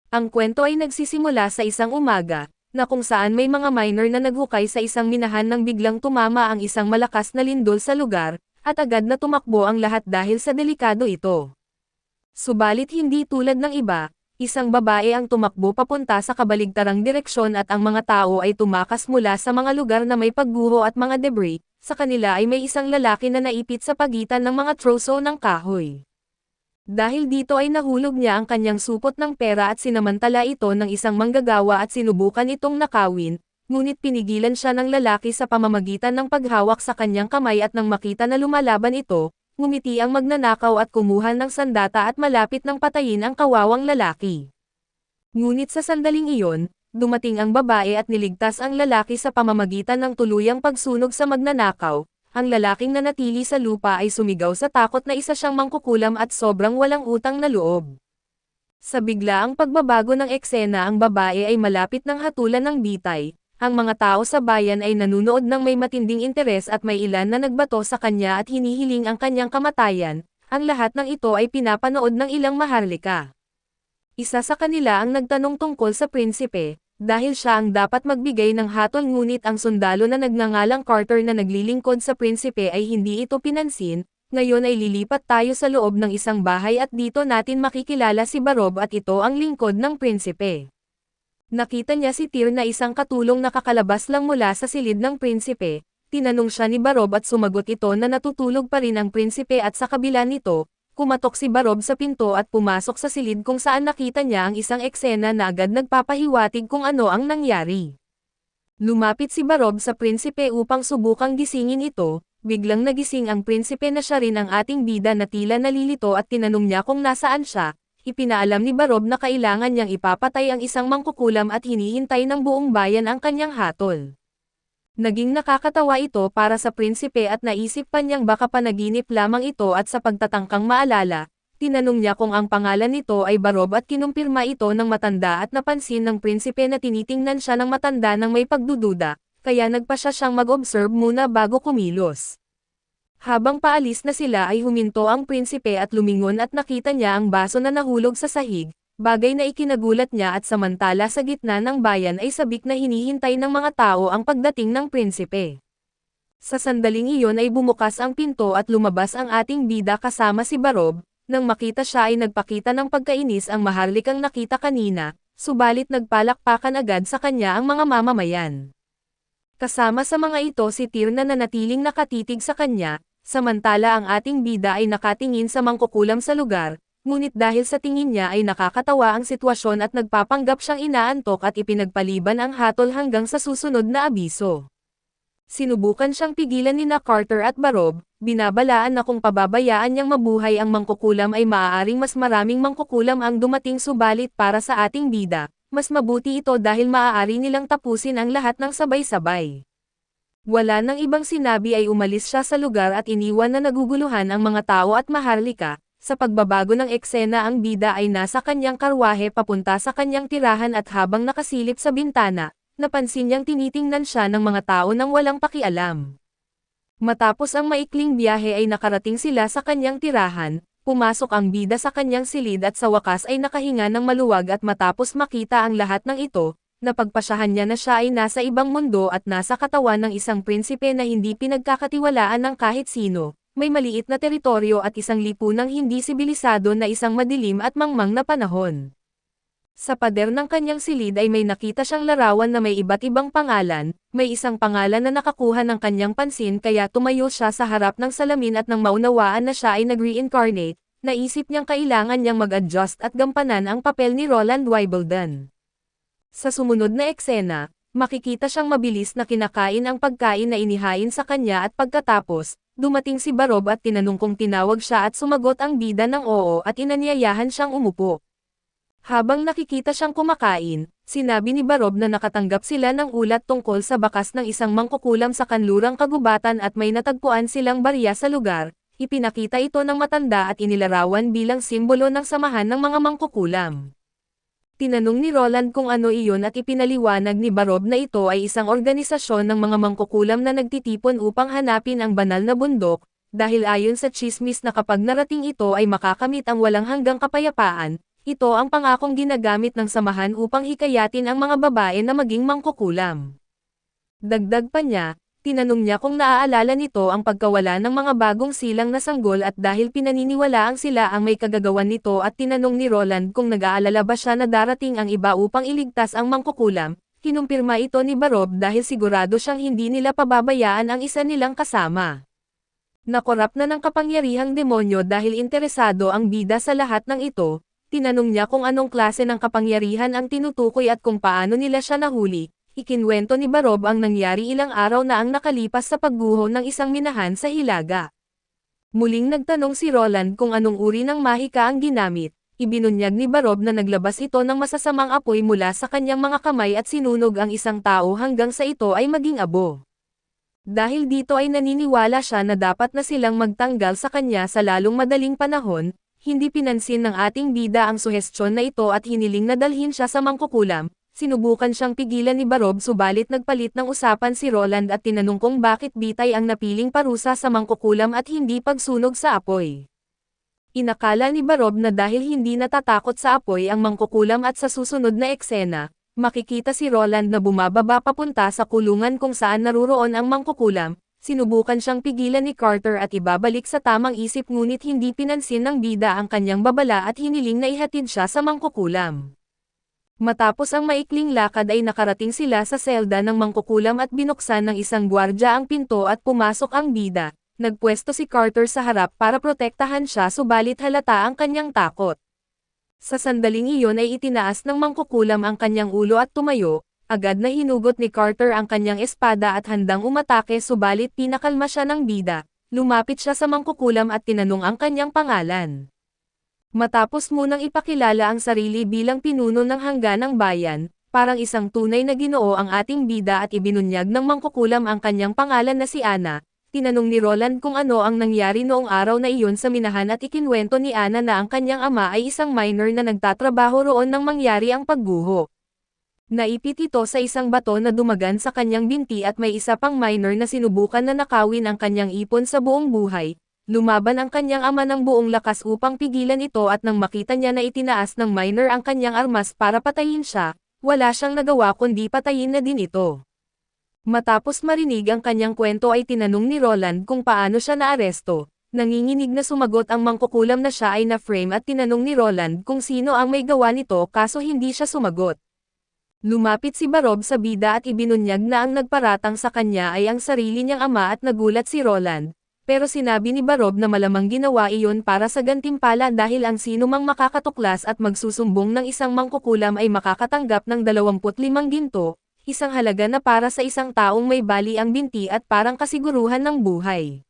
Ang kwento ay nagsisimula sa isang umaga, na kung saan may mga miner na naghukay sa isang minahan nang biglang tumama ang isang malakas na lindol sa lugar, at agad na tumakbo ang lahat dahil sa delikado ito. Subalit hindi tulad ng iba, isang babae ang tumakbo papunta sa kabaligtarang direksyon at ang mga tao ay tumakas mula sa mga lugar na may pagguho at mga debris, sa kanila ay may isang lalaki na naipit sa pagitan ng mga troso ng kahoy. Dahil dito ay nahulog niya ang kanyang supot ng pera at sinamantala ito ng isang manggagawa at sinubukan itong nakawin, ngunit pinigilan siya ng lalaki sa pamamagitan ng paghawak sa kanyang kamay at nang makita na lumalaban ito, ngumiti ang magnanakaw at kumuha ng sandata at malapit ng patayin ang kawawang lalaki. Ngunit sa sandaling iyon, dumating ang babae at niligtas ang lalaki sa pamamagitan ng tuluyang pagsunog sa magnanakaw. Ang lalaking nanatili sa lupa ay sumigaw sa takot na isa siyang mangkukulam at sobrang walang utang na loob. Sa biglaang pagbabago ng eksena ang babae ay malapit ng hatulan ng bitay. Ang mga tao sa bayan ay nanunood ng may matinding interes at may ilan na nagbato sa kanya at hinihiling ang kanyang kamatayan. Ang lahat ng ito ay pinapanood ng ilang maharlika. Isa sa kanila ang nagtanong tungkol sa prinsipe, dahil siya ang dapat magbigay ng hatol ngunit ang sundalo na nagngangalang Carter na naglilingkod sa prinsipe ay hindi ito pinansin. Ngayon ay lilipat tayo sa loob ng isang bahay at dito natin makikilala si Barob at ito ang lingkod ng prinsipe. Nakita niya si Tyr na isang katulong nakakalabas lang mula sa silid ng prinsipe. Tinanong siya ni Barob at sumagot ito na natutulog pa rin ang prinsipe at sa kabila nito, kumatok si Barob sa pinto at pumasok sa silid kung saan nakita niya ang isang eksena na agad nagpapahiwatig kung ano ang nangyari. Lumapit si Barob sa prinsipe upang subukang gisingin ito, biglang nagising ang prinsipe na siya rin ang ating bida na tila nalilito at tinanong niya kung nasaan siya. Ipinaalam ni Barob na kailangan niyang ipapatay ang isang mangkukulam at hinihintay ng buong bayan ang kanyang hatol. Naging nakakatawa ito para sa prinsipe at naisip pa niyang baka panaginip lamang ito at sa pagtatangkang maalala, tinanong niya kung ang pangalan nito ay Barob at kinumpirma ito ng matanda at napansin ng prinsipe na tinitingnan siya ng matanda ng may pagdududa, kaya nagpa siyang mag-observe muna bago kumilos. Habang paalis na sila ay huminto ang prinsipe at lumingon at nakita niya ang baso na nahulog sa sahig, bagay na ikinagulat niya at samantala sa gitna ng bayan ay sabik na hinihintay ng mga tao ang pagdating ng prinsipe. Sa sandaling iyon ay bumukas ang pinto at lumabas ang ating bida kasama si Barob. Nang makita siya ay nagpakita ng pagkainis ang maharlikang nakita kanina, subalit nagpalakpakan agad sa kanya ang mga mamamayan. Kasama sa mga ito si Tyr na nanatiling nakatitig sa kanya, samantala ang ating bida ay nakatingin sa mangkukulam sa lugar. Ngunit dahil sa tingin niya ay nakakatawa ang sitwasyon at nagpapanggap siyang inaantok at ipinagpaliban ang hatol hanggang sa susunod na abiso. Sinubukan siyang pigilan ni Carter at Barob, binabalaan na kung pababayaan niyang mabuhay ang mangkukulam ay maaaring mas maraming mangkukulam ang dumating subalit para sa ating bida, mas mabuti ito dahil maaari nilang tapusin ang lahat ng sabay-sabay. Wala nang ibang sinabi ay umalis siya sa lugar at iniwan na naguguluhan ang mga tao at maharlika. Sa pagbabago ng eksena ang bida ay nasa kanyang karwahe papunta sa kanyang tirahan at habang nakasilip sa bintana, napansin niyang tinitingnan siya ng mga tao nang walang pakialam. Matapos ang maikling biyahe ay nakarating sila sa kanyang tirahan, pumasok ang bida sa kanyang silid at sa wakas ay nakahinga ng maluwag at matapos makita ang lahat ng ito, napagpasyahan niya na siya ay nasa ibang mundo at nasa katawan ng isang prinsipe na hindi pinagkakatiwalaan ng kahit sino. May maliit na teritoryo at isang lipunang hindi sibilisado na isang madilim at mangmang na panahon. Sa pader ng kanyang silid ay may nakita siyang larawan na may iba't ibang pangalan, may isang pangalan na nakakuha ng kanyang pansin kaya tumayo siya sa harap ng salamin at nang maunawaan na siya ay nag-reincarnate, naisip niyang kailangan niyang mag-adjust at gampanan ang papel ni Roland Wimbledon. Sa sumunod na eksena, makikita siyang mabilis na kinakain ang pagkain na inihain sa kanya at pagkatapos, dumating si Barob at tinanong kung tinawag siya at sumagot ang bida ng oo at inanyayahan siyang umupo. Habang nakikita siyang kumakain, sinabi ni Barob na nakatanggap sila ng ulat tungkol sa bakas ng isang mangkukulam sa kanlurang kagubatan at may natagpuan silang barya sa lugar. Ipinakita ito ng matanda at inilarawan bilang simbolo ng samahan ng mga mangkukulam. Tinanong ni Roland kung ano iyon at ipinaliwanag ni Barob na ito ay isang organisasyon ng mga mangkukulam na nagtitipon upang hanapin ang banal na bundok, dahil ayon sa tsismis na kapag narating ito ay makakamit ang walang hanggang kapayapaan, ito ang pangakong ginagamit ng samahan upang hikayatin ang mga babae na maging mangkukulam. Dagdag pa niya, tinanong niya kung naaalala nito ang pagkawala ng mga bagong silang na sanggol at dahil pinaniniwalaang sila ang may kagagawan nito at tinanong ni Roland kung nag-aalala ba siya na darating ang iba upang iligtas ang mangkukulam, kinumpirma ito ni Barob dahil sigurado siyang hindi nila pababayaan ang isa nilang kasama. Nakorap na ng kapangyarihang demonyo dahil interesado ang bida sa lahat ng ito, tinanong niya kung anong klase ng kapangyarihan ang tinutukoy at kung paano nila siya nahuli. Ikinwento ni Barob ang nangyari ilang araw na ang nakalipas sa pagguho ng isang minahan sa Hilaga. Muling nagtanong si Roland kung anong uri ng mahika ang ginamit. Ibinunyag ni Barob na naglabas ito ng masasamang apoy mula sa kanyang mga kamay at sinunog ang isang tao hanggang sa ito ay maging abo. Dahil dito ay naniniwala siya na dapat na silang magtanggal sa kanya sa lalong madaling panahon, hindi pinansin ng ating bida ang suhestyon na ito at hiniling na dalhin siya sa mangkukulam. Sinubukan siyang pigilan ni Barob subalit nagpalit ng usapan si Roland at tinanong kung bakit bitay ang napiling parusa sa mangkukulam at hindi pagsunog sa apoy. Inakala ni Barob na dahil hindi natatakot sa apoy ang mangkukulam at sa susunod na eksena, makikita si Roland na bumababa papunta sa kulungan kung saan naruroon ang mangkukulam. Sinubukan siyang pigilan ni Carter at ibabalik sa tamang isip ngunit hindi pinansin ng bida ang kanyang babala at hiniling na ihatid siya sa mangkukulam. Matapos ang maikling lakad ay nakarating sila sa selda ng mangkukulam at binuksan ng isang gwardya ang pinto at pumasok ang bida. Nagpwesto si Carter sa harap para protektahan siya subalit halata ang kanyang takot. Sa sandaling iyon ay itinaas ng mangkukulam ang kanyang ulo at tumayo, agad na hinugot ni Carter ang kanyang espada at handang umatake subalit pinakalma siya ng bida. Lumapit siya sa mangkukulam at tinanong ang kanyang pangalan. Matapos munang ipakilala ang sarili bilang pinuno ng hangganang bayan, parang isang tunay na ginoo ang ating bida at ibinunyag ng mangkukulam ang kanyang pangalan na si Ana, tinanong ni Roland kung ano ang nangyari noong araw na iyon sa minahan at ikinwento ni Ana na ang kanyang ama ay isang miner na nagtatrabaho roon nang mangyari ang pagguho. Naipit ito sa isang bato na dumagan sa kanyang binti at may isa pang miner na sinubukan na nakawin ang kanyang ipon sa buong buhay. Lumaban ang kanyang ama ng buong lakas upang pigilan ito at nang makita niya na itinaas ng miner ang kanyang armas para patayin siya, wala siyang nagawa kundi patayin na din ito. Matapos marinig ang kanyang kwento ay tinanong ni Roland kung paano siya naaresto. Nanginginig na sumagot ang mangkukulam na siya ay na-frame at tinanong ni Roland kung sino ang may gawa nito kaso hindi siya sumagot. Lumapit si Barob sa bida at ibinunyag na ang nagparatang sa kanya ay ang sarili niyang ama at nagulat si Roland. Pero sinabi ni Barob na malamang ginawa iyon para sa gantimpala dahil ang sinumang makakatuklas at magsusumbong ng isang mangkukulam ay makakatanggap ng 25 ginto, isang halaga na para sa isang taong may bali ang binti at parang kasiguruhan ng buhay.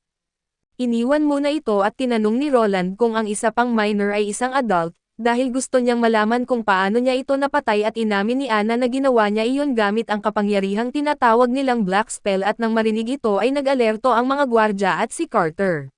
Iniwan muna ito at tinanong ni Roland kung ang isa pang miner ay isang adult, dahil gusto niyang malaman kung paano niya ito napatay at inamin ni Ana na ginawa niya iyon gamit ang kapangyarihang tinatawag nilang Black Spell at nang marinig ito ay nag-alerto ang mga gwardya at si Carter.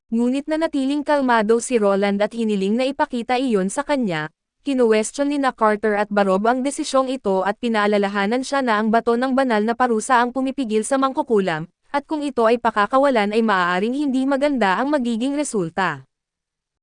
Ngunit nanatiling kalmado si Roland at hiniling na ipakita iyon sa kanya, kinuwestiyon ni na Carter at Barob ang desisyong ito at pinaalalahanan siya na ang bato ng banal na parusa ang pumipigil sa mangkukulam, at kung ito ay pakakawalan ay maaaring hindi maganda ang magiging resulta.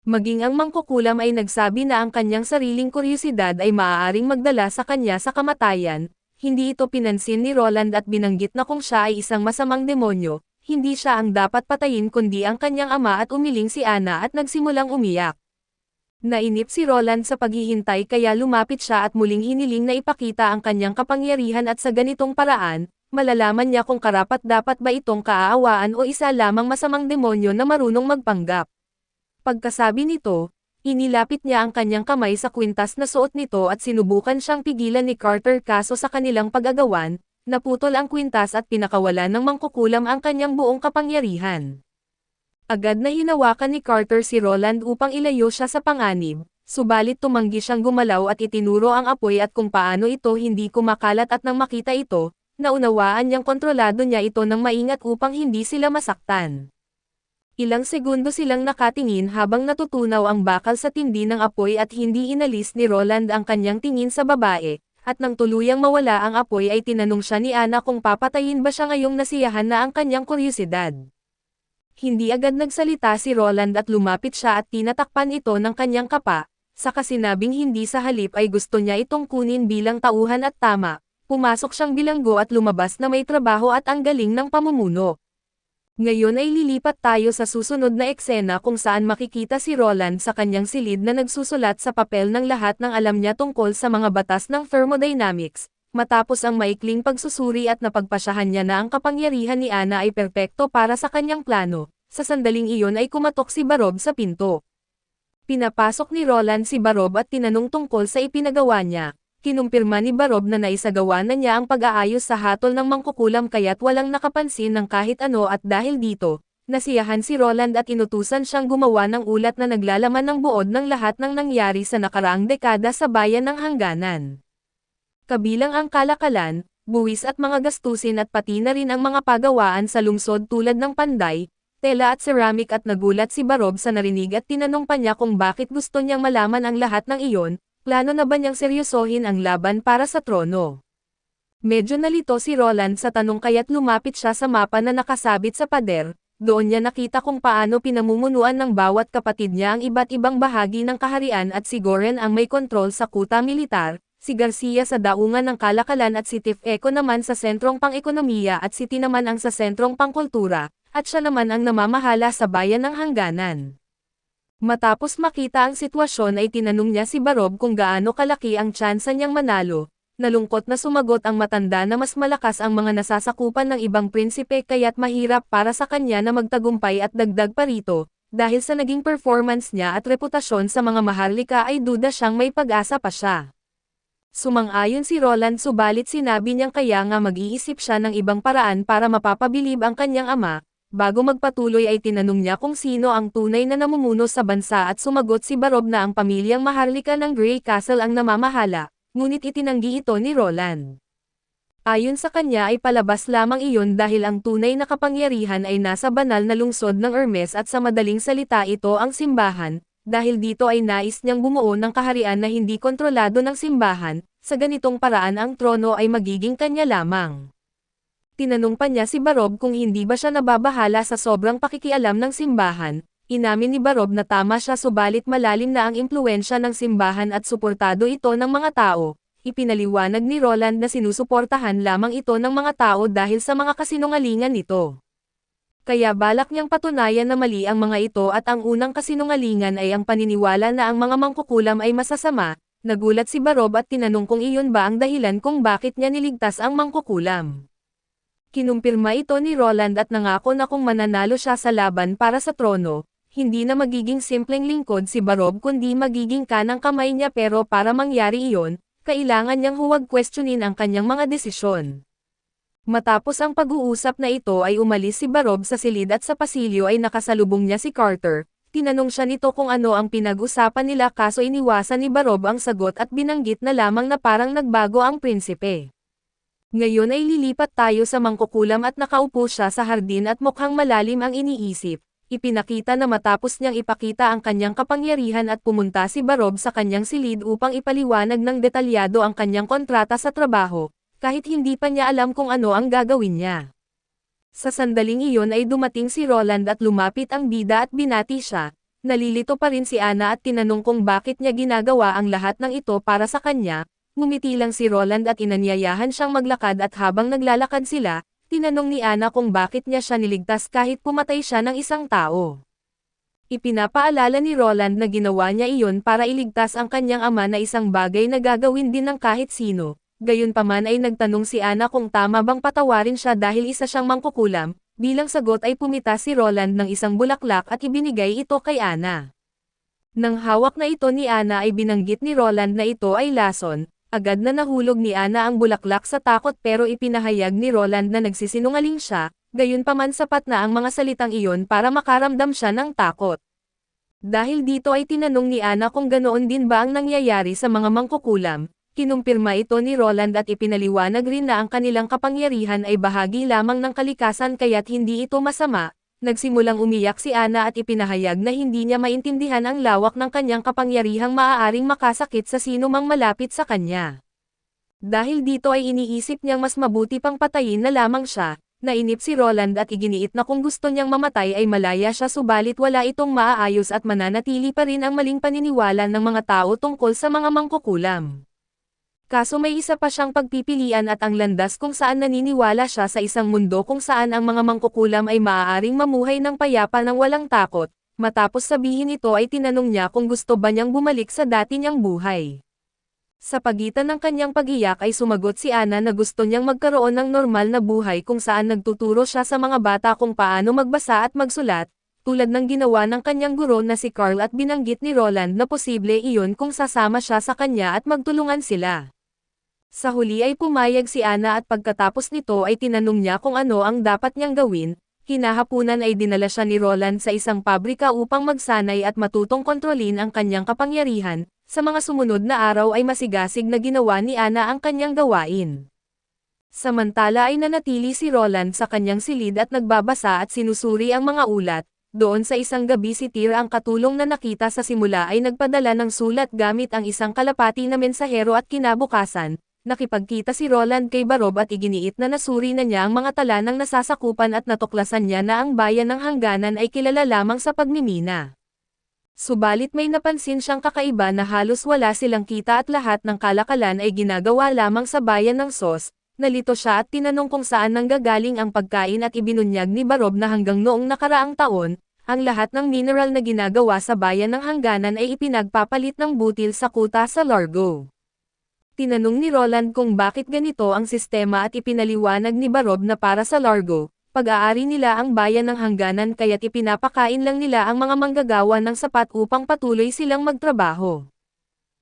Maging ang mangkukulam ay nagsabi na ang kanyang sariling kuryosidad ay maaaring magdala sa kanya sa kamatayan, hindi ito pinansin ni Roland at binanggit na kung siya ay isang masamang demonyo, hindi siya ang dapat patayin kundi ang kanyang ama at umiling si Ana at nagsimulang umiyak. Nainip si Roland sa paghihintay kaya lumapit siya at muling hiniling na ipakita ang kanyang kapangyarihan at sa ganitong paraan, malalaman niya kung karapat-dapat ba itong kaaawaan o isa lamang masamang demonyo na marunong magpanggap. Pagkasabi nito, inilapit niya ang kanyang kamay sa kwintas na suot nito at sinubukan siyang pigilan ni Carter kaso sa kanilang pag-agawan, naputol ang kwintas at pinakawalan ng mangkukulam ang kanyang buong kapangyarihan. Agad na hinawakan ni Carter si Roland upang ilayo siya sa panganib, subalit tumanggi siyang gumalaw at itinuro ang apoy at kung paano ito hindi kumakalat at nang makita ito, naunawaan niyang kontrolado niya ito ng maingat upang hindi sila masaktan. Ilang segundo silang nakatingin habang natutunaw ang bakal sa tindi ng apoy at hindi inalis ni Roland ang kanyang tingin sa babae, at nang tuluyang mawala ang apoy ay tinanong siya ni Ana kung papatayin ba siya ngayong nasiyahan na ang kanyang kuryosidad. Hindi agad nagsalita si Roland at lumapit siya at tinatakpan ito ng kanyang kapa, saka sinabing hindi sa halip ay gusto niya itong kunin bilang tauhan at tama, pumasok siyang bilanggo at lumabas na may trabaho at ang galing ng pamumuno. Ngayon ay lilipat tayo sa susunod na eksena kung saan makikita si Roland sa kanyang silid na nagsusulat sa papel ng lahat ng alam niya tungkol sa mga batas ng thermodynamics. Matapos ang maikling pagsusuri at napagpasyahan niya na ang kapangyarihan ni Ana ay perpekto para sa kanyang plano, sa sandaling iyon ay kumatok si Barob sa pinto. Pinapasok ni Roland si Barob at tinanong tungkol sa ipinagawa niya. Kinumpirma ni Barob na naisagawa na niya ang pag-aayos sa hatol ng mangkukulam kaya't walang nakapansin ng kahit ano at dahil dito, nasiyahan si Roland at inutusan siyang gumawa ng ulat na naglalaman ng buod ng lahat ng nangyari sa nakaraang dekada sa bayan ng Hangganan. Kabilang ang kalakalan, buwis at mga gastusin at pati na rin ang mga pagawaan sa lungsod tulad ng panday, tela at ceramic at nagulat si Barob sa narinig at tinanong pa niya kung bakit gusto niyang malaman ang lahat ng iyon. Plano na ba niyang seryosohin ang laban para sa trono? Medyo nalito si Roland sa tanong kaya't lumapit siya sa mapa na nakasabit sa pader, doon niya nakita kung paano pinamumunuan ng bawat kapatid niya ang iba't ibang bahagi ng kaharian at si Goren ang may kontrol sa kuta militar, si Garcia sa daungan ng kalakalan at si Tiff Eco naman sa sentrong pang-ekonomiya at si T naman ang sa sentrong pangkultura, at siya naman ang namamahala sa bayan ng Hangganan. Matapos makita ang sitwasyon ay tinanong niya si Barob kung gaano kalaki ang tsansa niyang manalo. Nalungkot na sumagot ang matanda na mas malakas ang mga nasasakupan ng ibang prinsipe kaya't mahirap para sa kanya na magtagumpay at dagdag pa rito, dahil sa naging performance niya at reputasyon sa mga maharlika ay duda siyang may pag-asa pa siya. Sumang-ayon si Roland subalit sinabi niyang kaya nga mag-iisip siya ng ibang paraan para mapapabilib ang kanyang ama. Bago magpatuloy ay tinanong niya kung sino ang tunay na namumuno sa bansa at sumagot si Barob na ang pamilyang maharlika ng Grey Castle ang namamahala, ngunit itinanggi ito ni Roland. Ayon sa kanya ay palabas lamang iyon dahil ang tunay na kapangyarihan ay nasa banal na lungsod ng Hermes at sa madaling salita ito ang simbahan, dahil dito ay nais niyang bumuo ng kaharian na hindi kontrolado ng simbahan, sa ganitong paraan ang trono ay magiging kanya lamang. Tinanong pa niya si Barob kung hindi ba siya nababahala sa sobrang pakikialam ng simbahan. Inamin ni Barob na tama siya subalit malalim na ang impluwensya ng simbahan at suportado ito ng mga tao. Ipinaliwanag ni Roland na sinusuportahan lamang ito ng mga tao dahil sa mga kasinungalingan nito. Kaya balak niyang patunayan na mali ang mga ito at ang unang kasinungalingan ay ang paniniwala na ang mga mangkukulam ay masasama. Nagulat si Barob at tinanong kung iyon ba ang dahilan kung bakit niya niligtas ang mangkukulam. Kinumpirma ito ni Roland at nangako na kung mananalo siya sa laban para sa trono, hindi na magiging simpleng lingkod si Barob kundi magiging kanang kamay niya pero para mangyari iyon, kailangan niyang huwag questionin ang kanyang mga desisyon. Matapos ang pag-uusap na ito ay umalis si Barob sa silid at sa pasilyo ay nakasalubong niya si Carter. Tinanong siya nito kung ano ang pinag-usapan nila kaso iniwasan ni Barob ang sagot at binanggit na lamang na parang nagbago ang prinsipe. Ngayon ay lilipat tayo sa mangkukulam at nakaupo siya sa hardin at mukhang malalim ang iniisip. Ipinakita na matapos niyang ipakita ang kanyang kapangyarihan at pumunta si Barob sa kanyang silid upang ipaliwanag ng detalyado ang kanyang kontrata sa trabaho, kahit hindi pa niya alam kung ano ang gagawin niya. Sa sandaling iyon ay dumating si Roland at lumapit ang bida at binati siya. Nalilito pa rin si Ana at tinanong kung bakit niya ginagawa ang lahat ng ito para sa kanya. Ngumiti lang si Roland at inanyayahan siyang maglakad at habang naglalakad sila, tinanong ni Ana kung bakit niya siya niligtas kahit pumatay siya ng isang tao. Ipinapaalala ni Roland na ginawa niya iyon para iligtas ang kanyang ama na isang bagay na gagawin din ng kahit sino. Gayunpaman ay nagtanong si Ana kung tama bang patawarin siya dahil isa siyang mangkukulam, bilang sagot ay pumita si Roland ng isang bulaklak at ibinigay ito kay Ana. Nang hawak na ito ni Ana ay binanggit ni Roland na ito ay lason. Agad na nahulog ni Ana ang bulaklak sa takot pero ipinahayag ni Roland na nagsisinungaling siya, gayunpaman sapat na ang mga salitang iyon para makaramdam siya ng takot. Dahil dito ay tinanong ni Ana kung ganoon din ba ang nangyayari sa mga mangkukulam, kinumpirma ito ni Roland at ipinaliwanag rin na ang kanilang kapangyarihan ay bahagi lamang ng kalikasan kaya't hindi ito masama. Nagsimulang umiyak si Ana at ipinahayag na hindi niya maintindihan ang lawak ng kanyang kapangyarihang maaaring makasakit sa sino mang malapit sa kanya. Dahil dito ay iniisip niyang mas mabuti pang patayin na lamang siya, Nainip si Roland at iginiit na kung gusto niyang mamatay ay malaya siya subalit wala itong maaayos at mananatili pa rin ang maling paniniwala ng mga tao tungkol sa mga mangkukulam. Kaso may isa pa siyang pagpipilian at ang landas kung saan naniniwala siya sa isang mundo kung saan ang mga mangkukulam ay maaaring mamuhay ng payapa ng walang takot. Matapos sabihin ito ay tinanong niya kung gusto ba niyang bumalik sa dati niyang buhay. Sa pagitan ng kanyang pag-iyak ay sumagot si Anna na gusto niyang magkaroon ng normal na buhay kung saan nagtuturo siya sa mga bata kung paano magbasa at magsulat, tulad ng ginawa ng kanyang guro na si Carl at binanggit ni Roland na posible iyon kung sasama siya sa kanya at magtulungan sila. Sa huli ay pumayag si Anna at pagkatapos nito ay tinanong niya kung ano ang dapat niyang gawin. Kinahapunan ay dinala siya ni Roland sa isang pabrika upang magsanay at matutong kontrolin ang kanyang kapangyarihan. Sa mga sumunod na araw ay masigasig na ginawa ni Anna ang kanyang gawain. Samantala ay nanatili si Roland sa kanyang silid at nagbabasa at sinusuri ang mga ulat. Doon sa isang gabi si Tyr ang katulong na nakita sa simula ay nagpadala ng sulat gamit ang isang kalapati na mensahero at kinabukasan, nakipagkita si Roland kay Barob at iginiit na nasuri na niya ang mga tala ng nasasakupan at natuklasan niya na ang bayan ng hangganan ay kilala lamang sa pagmimina. Subalit may napansin siyang kakaiba na halos wala silang kita at lahat ng kalakalan ay ginagawa lamang sa bayan ng Sos. Nalito siya at tinanong kung saan nanggagaling ang pagkain at ibinunyag ni Barob na hanggang noong nakaraang taon, ang lahat ng mineral na ginagawa sa bayan ng hangganan ay ipinagpapalit ng butil sa kuta sa Largo. Tinanong ni Roland kung bakit ganito ang sistema at ipinaliwanag ni Barob na para sa Largo, pag-aari nila ang bayan ng hangganan kaya't ipinapakain lang nila ang mga manggagawa ng sapat upang patuloy silang magtrabaho.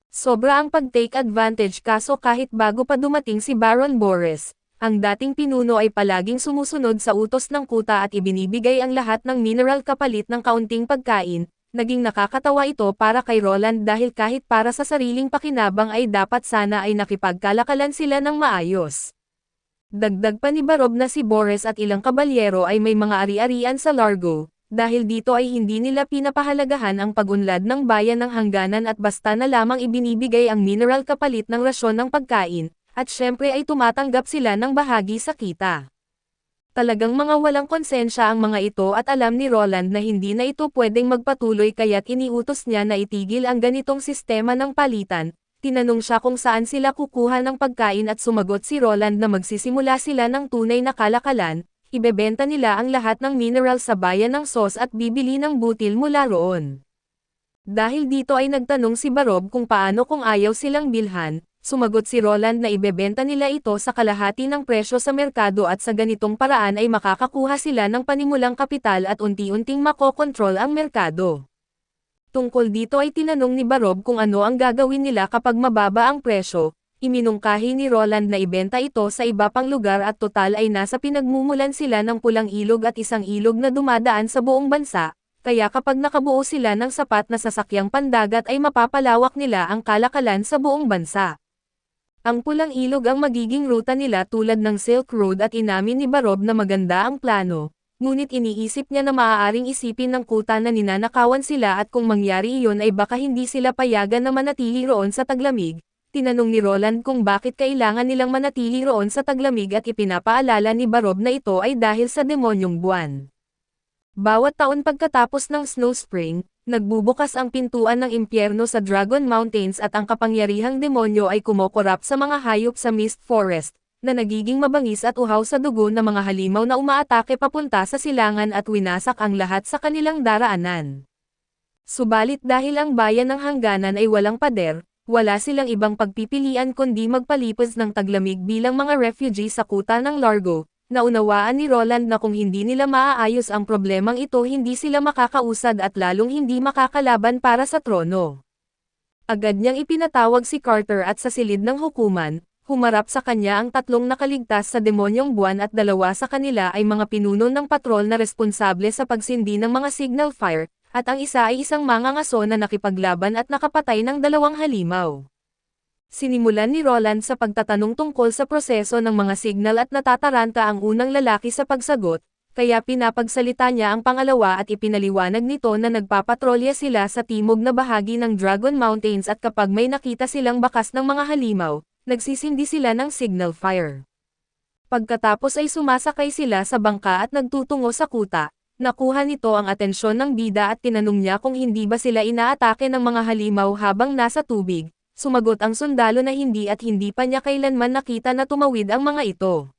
Sobra ang pag-take advantage kaso kahit bago pa dumating si Baron Boris, ang dating pinuno ay palaging sumusunod sa utos ng kuta at ibinibigay ang lahat ng mineral kapalit ng kaunting pagkain. Naging nakakatawa ito para kay Roland dahil kahit para sa sariling pakinabang ay dapat sana ay nakipagkalakalan sila ng maayos. Dagdag pa ni Barob na si Boris at ilang kabalyero ay may mga ari-arian sa Largo, dahil dito ay hindi nila pinapahalagahan ang pag-unlad ng bayan ng hangganan at basta na lamang ibinibigay ang mineral kapalit ng rasyon ng pagkain, at syempre ay tumatanggap sila ng bahagi sa kita. Talagang mga walang konsensya ang mga ito at alam ni Roland na hindi na ito pwedeng magpatuloy kaya't iniutos niya na itigil ang ganitong sistema ng palitan. Tinanong siya kung saan sila kukuha ng pagkain at sumagot si Roland na magsisimula sila ng tunay na kalakalan, ibebenta nila ang lahat ng mineral sa bayan ng Sos at bibili ng butil mula roon. Dahil dito ay nagtanong si Barob kung paano kung ayaw silang bilhan. Sumagot si Roland na ibebenta nila ito sa kalahati ng presyo sa merkado at sa ganitong paraan ay makakakuha sila ng panimulang kapital at unti-unting makokontrol ang merkado. Tungkol dito ay tinanong ni Barob kung ano ang gagawin nila kapag mababa ang presyo. Iminungkahi ni Roland na ibenta ito sa iba pang lugar at total ay nasa pinagmumulan sila ng pulang ilog at isang ilog na dumadaan sa buong bansa, kaya kapag nakabuo sila ng sapat na sasakyang pandagat ay mapapalawak nila ang kalakalan sa buong bansa. Ang pulang ilog ang magiging ruta nila tulad ng Silk Road at inamin ni Barob na maganda ang plano, ngunit iniisip niya na maaaring isipin ng kuta na ninanakawan sila at kung mangyari iyon ay baka hindi sila payagan na manatili roon sa taglamig. Tinanong ni Roland kung bakit kailangan nilang manatili roon sa taglamig at ipinapaalala ni Barob na ito ay dahil sa demonyong buwan. Bawat taon pagkatapos ng Snow Spring, nagbubukas ang pintuan ng impyerno sa Dragon Mountains at ang kapangyarihang demonyo ay kumokorap sa mga hayop sa Mist Forest, na nagiging mabangis at uhaw sa dugo ng mga halimaw na umaatake papunta sa silangan at winasak ang lahat sa kanilang daraanan. Subalit dahil ang bayan ng hangganan ay walang pader, wala silang ibang pagpipilian kundi magpalipas ng taglamig bilang mga refugee sa kuta ng Largo. Naunawaan ni Roland na kung hindi nila maaayos ang problemang ito hindi sila makakausad at lalong hindi makakalaban para sa trono. Agad niyang ipinatawag si Carter at sa silid ng hukuman, humarap sa kanya ang tatlong nakaligtas sa demonyong buwan at dalawa sa kanila ay mga pinuno ng patrol na responsable sa pagsindi ng mga signal fire, at ang isa ay isang mangangaso na nakipaglaban at nakapatay ng 2 halimaw. Sinimulan ni Roland sa pagtatanong tungkol sa proseso ng mga signal at natataranta ang unang lalaki sa pagsagot, kaya pinapagsalita niya ang pangalawa at ipinaliwanag nito na nagpapatrolya sila sa timog na bahagi ng Dragon Mountains at kapag may nakita silang bakas ng mga halimaw, nagsisindi sila ng signal fire. Pagkatapos ay sumasakay sila sa bangka at nagtutungo sa kuta. Nakuha nito ang atensyon ng bida at tinanong niya kung hindi ba sila inaatake ng mga halimaw habang nasa tubig. Sumagot ang sundalo na hindi at hindi pa niya kailanman nakita na tumawid ang mga ito.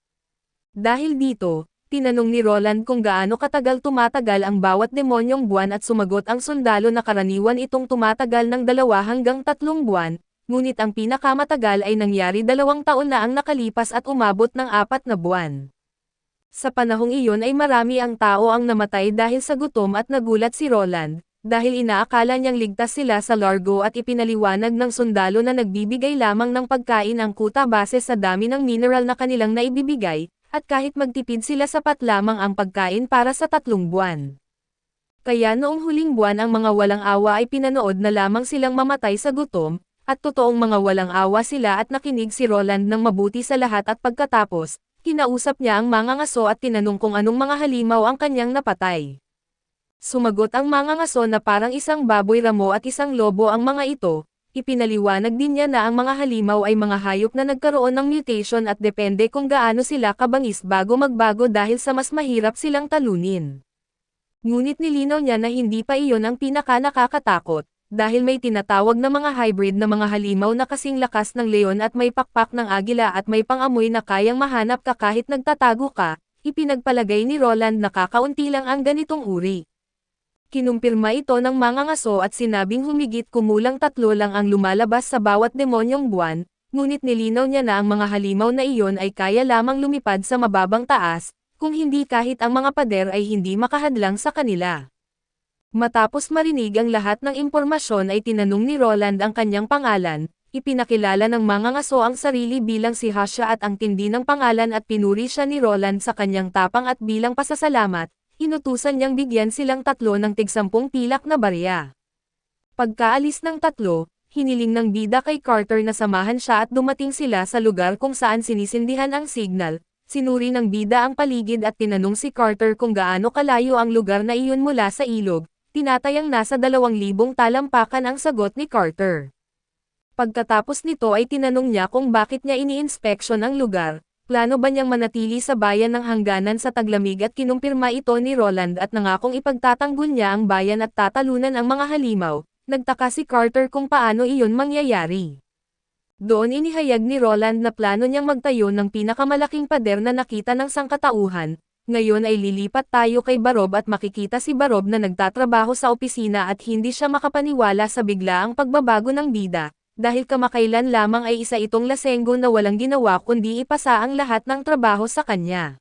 Dahil dito, tinanong ni Roland kung gaano katagal tumatagal ang bawat demonyong buwan at sumagot ang sundalo na karaniwan itong tumatagal ng 2 hanggang 3 buwan, ngunit ang pinakamatagal ay nangyari 2 taon na ang nakalipas at umabot ng 4 na buwan. Sa panahong iyon ay marami ang tao ang namatay dahil sa gutom at nagulat si Roland, dahil inaakala niyang ligtas sila sa Largo at ipinaliwanag ng sundalo na nagbibigay lamang ng pagkain ang kuta base sa dami ng mineral na kanilang naibibigay, at kahit magtipid sila sapat lamang ang pagkain para sa 3 buwan. Kaya noong huling buwan ang mga walang awa ay pinanood na lamang silang mamatay sa gutom, at totoong mga walang awa sila at nakinig si Roland ng mabuti sa lahat at pagkatapos, kinausap niya ang mangangaso at tinanong kung anong mga halimaw ang kanyang napatay. Sumagot ang mangangaso na parang isang baboy ramo at isang lobo ang mga ito. Ipinaliwanag din niya na ang mga halimaw ay mga hayop na nagkaroon ng mutation at depende kung gaano sila kabangis bago magbago dahil sa mas mahirap silang talunin. Ngunit nilinaw niya na hindi pa iyon ang pinaka-nakakatakot, dahil may tinatawag na mga hybrid na mga halimaw na kasing lakas ng leon at may pakpak ng agila at may pangamoy na kayang mahanap ka kahit nagtatago ka, ipinagpalagay ni Roland na kakaunti lang ang ganitong uri. Kinumpirma ito ng mangangaso at sinabing humigit kumulang 3 lang ang lumalabas sa bawat demonyong buwan, ngunit nilinaw niya na ang mga halimaw na iyon ay kaya lamang lumipad sa mababang taas, kung hindi kahit ang mga pader ay hindi makahadlang sa kanila. Matapos marinig ang lahat ng impormasyon ay tinanong ni Roland ang kanyang pangalan, ipinakilala ng mangangaso ang sarili bilang si Hasha at ang tindi ng pangalan at pinuri siya ni Roland sa kanyang tapang at bilang pasasalamat, inutusan niyang bigyan silang 3 ng tig-10 pilak na barya. Pagkaalis ng 3, hiniling ng bida kay Carter na samahan siya at dumating sila sa lugar kung saan sinisindihan ang signal. Sinuri ng bida ang paligid at tinanong si Carter kung gaano kalayo ang lugar na iyon mula sa ilog. Tinatayang nasa 2,000 talampakan ang sagot ni Carter. Pagkatapos nito ay tinanong niya kung bakit niya ini-inspeksyon ang lugar, plano ba niyang manatili sa bayan ng hangganan sa taglamig at kinumpirma ito ni Roland at nangakong ipagtatanggol niya ang bayan at tatalunan ang mga halimaw. Nagtaka si Carter kung paano iyon mangyayari. Doon inihayag ni Roland na plano niyang magtayo ng pinakamalaking pader na nakita ng sangkatauhan. Ngayon ay lilipat tayo kay Barob at makikita si Barob na nagtatrabaho sa opisina at hindi siya makapaniwala sa biglaang pagbabago ng bida, dahil kamakailan lamang ay isa itong lasenggo na walang ginawa kundi ipasa ang lahat ng trabaho sa kanya.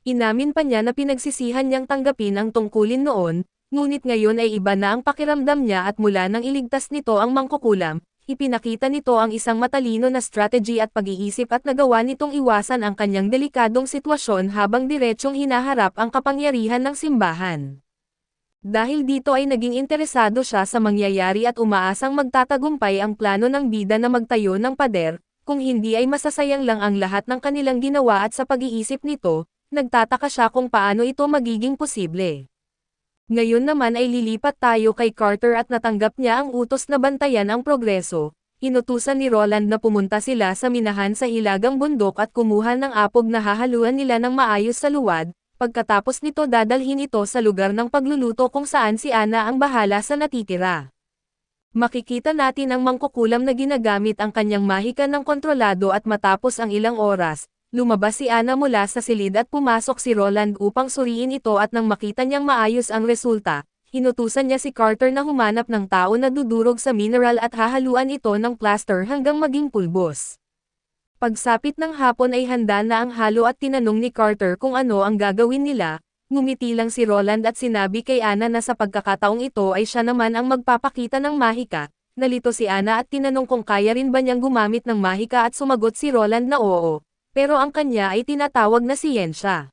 Inamin pa niya na pinagsisihan niyang tanggapin ang tungkulin noon, ngunit ngayon ay iba na ang pakiramdam niya at mula nang iligtas nito ang mangkukulam, ipinakita nito ang isang matalino na strategy at pag-iisip at nagawa nitong iwasan ang kanyang delikadong sitwasyon habang diretsyong hinaharap ang kapangyarihan ng simbahan. Dahil dito ay naging interesado siya sa mangyayari at umaasang magtatagumpay ang plano ng bida na magtayo ng pader, kung hindi ay masasayang lang ang lahat ng kanilang ginawa at sa pag-iisip nito, nagtataka siya kung paano ito magiging posible. Ngayon naman ay lilipat tayo kay Carter at natanggap niya ang utos na bantayan ang progreso. Inutusan ni Roland na pumunta sila sa minahan sa hilagang bundok at kumuha ng apog na hahaluan nila ng maayos sa luwad, pagkatapos nito dadalhin ito sa lugar ng pagluluto kung saan si Ana ang bahala sa natitira. Makikita natin ang mangkukulam na ginagamit ang kanyang mahika ng kontrolado at matapos ang ilang oras, lumabas si Ana mula sa silid at pumasok si Roland upang suriin ito at nang makita niyang maayos ang resulta, inutusan niya si Carter na humanap ng tao na dudurog sa mineral at hahaluan ito ng plaster hanggang maging pulbos. Pagsapit ng hapon ay handa na ang halo at tinanong ni Carter kung ano ang gagawin nila, ngumiti lang si Roland at sinabi kay Ana na sa pagkakataong ito ay siya naman ang magpapakita ng mahika. Nalito si Ana at tinanong kung kaya rin ba niyang gumamit ng mahika at sumagot si Roland na oo. Pero ang kanya ay tinatawag na siyensya.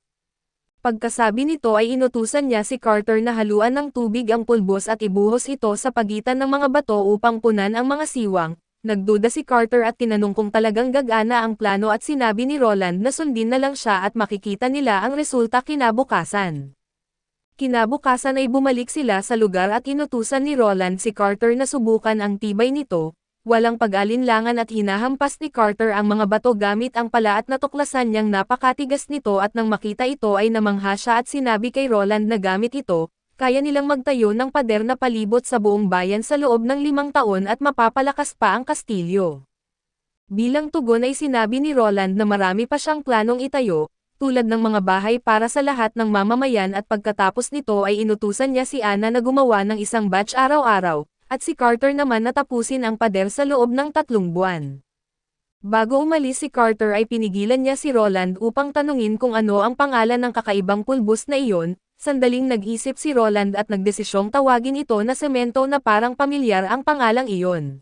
Pagkasabi nito ay inutusan niya si Carter na haluan ng tubig ang pulbos at ibuhos ito sa pagitan ng mga bato upang punan ang mga siwang. Nagduda si Carter at tinanong kung talagang gagana ang plano at sinabi ni Roland na sundin na lang siya at makikita nila ang resulta kinabukasan. Kinabukasan ay bumalik sila sa lugar at inutusan ni Roland si Carter na subukan ang tibay nito. walang pag-alinlangan at hinahampas ni Carter ang mga bato gamit ang pala at natuklasan niyang napakatigas nito at nang makita ito ay namangha siya at sinabi kay Roland na gamit ito, kaya nilang magtayo ng pader na palibot sa buong bayan sa loob ng 5 taon at mapapalakas pa ang kastilyo. Bilang tugon ay sinabi ni Roland na marami pa siyang planong itayo, tulad ng mga bahay para sa lahat ng mamamayan at pagkatapos nito ay inutusan niya si Anna na gumawa ng isang batch araw-araw, at si Carter naman na tapusin ang pader sa loob ng 3 buwan. Bago umalis si Carter ay pinigilan niya si Roland upang tanungin kung ano ang pangalan ng kakaibang pulbos na iyon, sandaling nag-isip si Roland at nagdesisyong tawagin ito na semento na parang pamilyar ang pangalang iyon.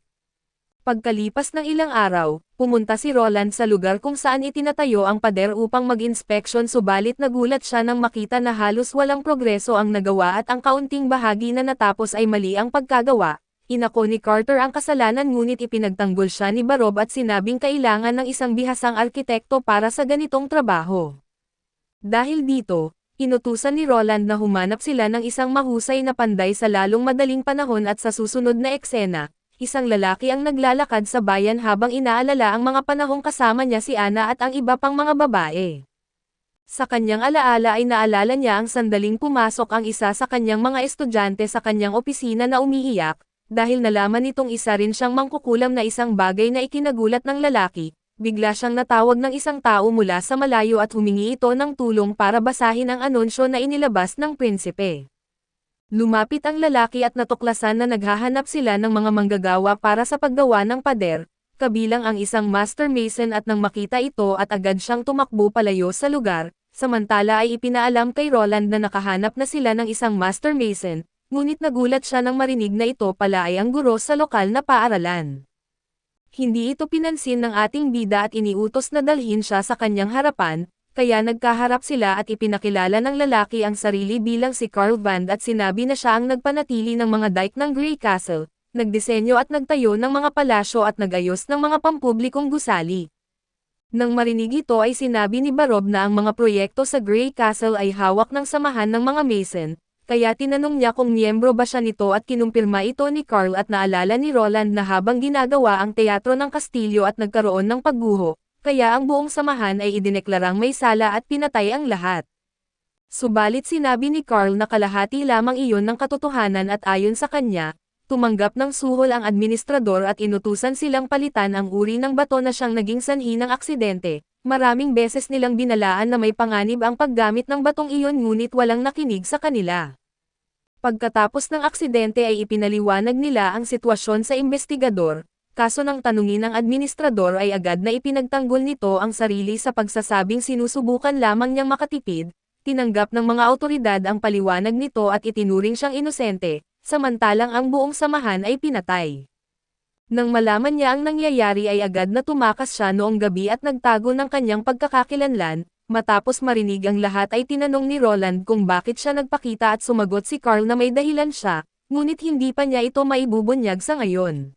Pagkalipas ng ilang araw, pumunta si Roland sa lugar kung saan itinatayo ang pader upang mag-inspeksyon subalit nagulat siya nang makita na halos walang progreso ang nagawa at ang kaunting bahagi na natapos ay mali ang pagkagawa. Inako ni Carter ang kasalanan ngunit ipinagtanggol siya ni Barob at sinabing kailangan ng isang bihasang arkitekto para sa ganitong trabaho. Dahil dito, inutusan ni Roland na humanap sila ng isang mahusay na panday sa lalong madaling panahon at sa susunod na eksena, isang lalaki ang naglalakad sa bayan habang inaalala ang mga panahong kasama niya si Anna at ang iba pang mga babae. Sa kanyang alaala ay naalala niya ang sandaling pumasok ang isa sa kanyang mga estudyante sa kanyang opisina na umiiyak, dahil nalaman nitong isa rin siyang mangkukulam na isang bagay na ikinagulat ng lalaki, bigla siyang natawag ng isang tao mula sa malayo at humingi ito ng tulong para basahin ang anunsyo na inilabas ng prinsipe. Lumapit ang lalaki at natuklasan na naghahanap sila ng mga manggagawa para sa paggawa ng pader, kabilang ang isang master mason at nang makita ito at agad siyang tumakbo palayo sa lugar, samantala ay ipinaalam kay Roland na nakahanap na sila ng isang master mason, ngunit nagulat siya nang marinig na ito pala ay ang guro sa lokal na paaralan. Hindi ito pinansin ng ating bida at iniutos na dalhin siya sa kanyang harapan, kaya nagkaharap sila at ipinakilala ng lalaki ang sarili bilang si Carl Vand at sinabi na siya ang nagpanatili ng mga dike ng Grey Castle, nagdisenyo at nagtayo ng mga palasyo at nagayos ng mga pampublikong gusali. Nang marinig ito ay sinabi ni Barob na ang mga proyekto sa Grey Castle ay hawak ng samahan ng mga Mason, kaya tinanong niya kung miyembro ba siya nito at kinumpirma ito ni Carl at naalala ni Roland na habang ginagawa ang teatro ng kastilyo at nagkaroon ng pagguho, kaya ang buong samahan ay idineklarang may sala at pinatay ang lahat. Subalit sinabi ni Carl na kalahati lamang iyon ng katotohanan at ayon sa kanya, tumanggap ng suhol ang administrador at inutusan silang palitan ang uri ng bato na siyang naging sanhi ng aksidente. Maraming beses nilang binalaan na may panganib ang paggamit ng batong iyon ngunit walang nakinig sa kanila. Pagkatapos ng aksidente ay ipinaliwanag nila ang sitwasyon sa investigador. Kaso nang tanungin ng administrador ay agad na ipinagtanggol nito ang sarili sa pagsasabing sinusubukan lamang niyang makatipid, tinanggap ng mga awtoridad ang paliwanag nito at itinuring siyang inosente, samantalang ang buong samahan ay pinatay. Nang malaman niya ang nangyayari ay agad na tumakas siya noong gabi at nagtago ng kanyang pagkakakilanlan, matapos marinig ang lahat ay tinanong ni Roland kung bakit siya nagpakita at sumagot si Carl na may dahilan siya, ngunit hindi pa niya ito maibubunyag sa ngayon.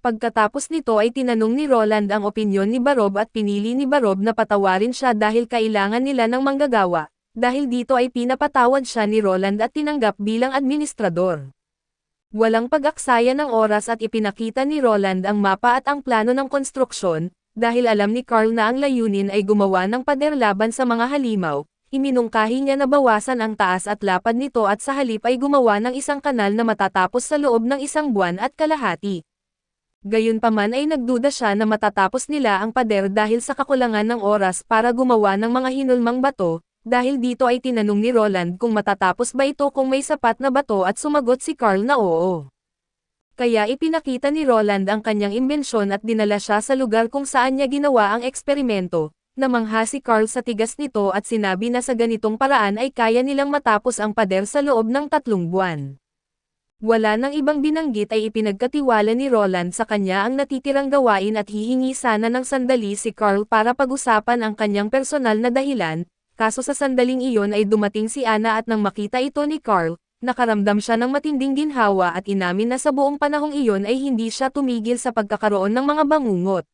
Pagkatapos nito ay tinanong ni Roland ang opinyon ni Barob at pinili ni Barob na patawarin siya dahil kailangan nila ng manggagawa, dahil dito ay pinapatawad siya ni Roland at tinanggap bilang administrador. Walang pag-aksaya ng oras at ipinakita ni Roland ang mapa at ang plano ng konstruksyon, dahil alam ni Carl na ang layunin ay gumawa ng pader laban sa mga halimaw, iminungkahi niya na bawasan ang taas at lapad nito at sa halip ay gumawa ng isang kanal na matatapos sa loob ng 1 buwan at kalahati. Gayunpaman ay nagduda siya na matatapos nila ang pader dahil sa kakulangan ng oras para gumawa ng mga hinulmang bato, dahil dito ay tinanong ni Roland kung matatapos ba ito kung may sapat na bato at sumagot si Carl na oo. Kaya ipinakita ni Roland ang kanyang imbensyon at dinala siya sa lugar kung saan niya ginawa ang eksperimento, namangha si Carl sa tigas nito at sinabi na sa ganitong paraan ay kaya nilang matapos ang pader sa loob ng 3 buwan. Wala nang ibang binanggit ay ipinagkatiwala ni Roland sa kanya ang natitirang gawain at hihingi sana ng sandali si Carl para pag-usapan ang kanyang personal na dahilan, kaso sa sandaling iyon ay dumating si Anna at nang makita ito ni Carl, nakaramdam siya ng matinding ginhawa at inamin na sa buong panahong iyon ay hindi siya tumigil sa pagkakaroon ng mga bangungot.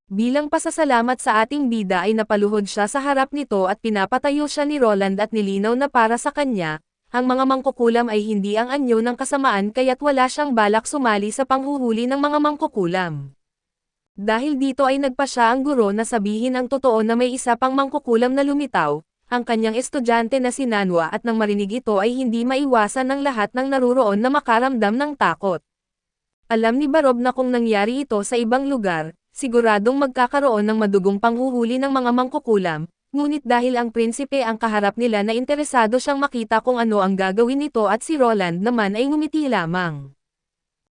Bilang pasasalamat sa ating bida ay napaluhod siya sa harap nito at pinapatayo siya ni Roland at nilinaw na para sa kanya, ang mga mangkukulam ay hindi ang anyo ng kasamaan kaya't wala siyang balak sumali sa panghuhuli ng mga mangkukulam. Dahil dito ay nagpa siya ang guro na sabihin ang totoo na may isa pang mangkukulam na lumitaw, ang kanyang estudyante na si Nanwa at nang marinig ito ay hindi maiwasan ng lahat ng naruroon na makaramdam ng takot. Alam ni Barob na kung nangyari ito sa ibang lugar, siguradong magkakaroon ng madugong panghuhuli ng mga mangkukulam, ngunit dahil ang prinsipe ang kaharap nila na interesado siyang makita kung ano ang gagawin nito at si Roland naman ay ngumiti lamang.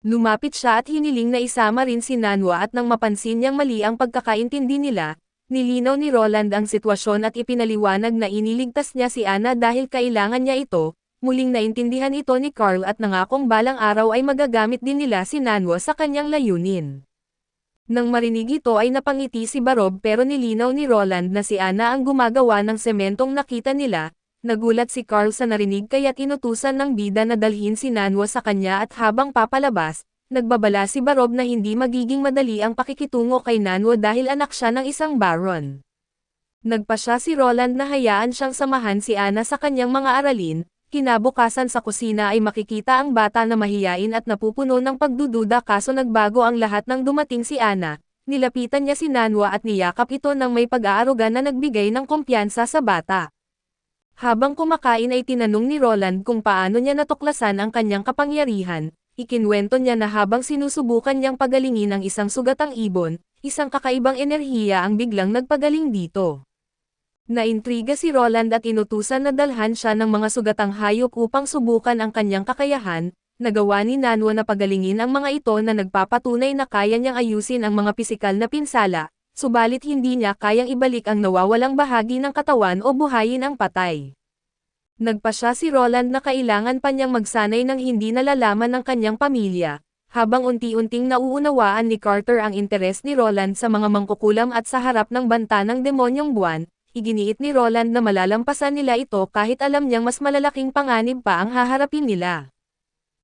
Lumapit siya at hiniling na isama rin si Nanwa at nang mapansin niyang mali ang pagkakaintindi nila, nilinaw ni Roland ang sitwasyon at ipinaliwanag na iniligtas niya si Anna dahil kailangan niya ito, muling naintindihan ito ni Carl at nangakong balang araw ay magagamit din nila si Nanwa sa kanyang layunin. Nang marinig ito ay napangiti si Barob pero nilinaw ni Roland na si Anna ang gumagawa ng sementong nakita nila. Nagulat si Carl sa narinig kaya't inutusan ng bida na dalhin si Nanwa sa kanya at habang papalabas, nagbabala si Barob na hindi magiging madali ang pakikitungo kay Nanwa dahil anak siya ng isang baron. Nagpa siya si Roland na hayaan siyang samahan si Anna sa kanyang mga aralin, kinabukasan sa kusina ay makikita ang bata na mahiyain at napupuno ng pagdududa kaso nagbago ang lahat nang dumating si Anna, nilapitan niya si Nanwa at niyakap ito ng may pag-aaruga na nagbigay ng kumpiyansa sa bata. Habang kumakain ay tinanong ni Roland kung paano niya natuklasan ang kanyang kapangyarihan, ikinwento niya na habang sinusubukan niyang pagalingin ang isang sugatang ibon, isang kakaibang enerhiya ang biglang nagpagaling dito. Naintriga si Roland at inutusan na dalhan siya ng mga sugatang hayop upang subukan ang kanyang kakayahan, nagawa ni Nanwa na pagalingin ang mga ito na nagpapatunay na kaya niyang ayusin ang mga pisikal na pinsala, subalit hindi niya kayang ibalik ang nawawalang bahagi ng katawan o buhayin ang patay. Nagpa siya si Roland na kailangan pa niyang magsanay ng hindi nalalaman ng kanyang pamilya, habang unti-unting nauunawaan ni Carter ang interes ni Roland sa mga mangkukulam at sa harap ng banta ng demonyong buwan, iginiit ni Roland na malalampasan nila ito kahit alam niyang mas malalaking panganib pa ang haharapin nila.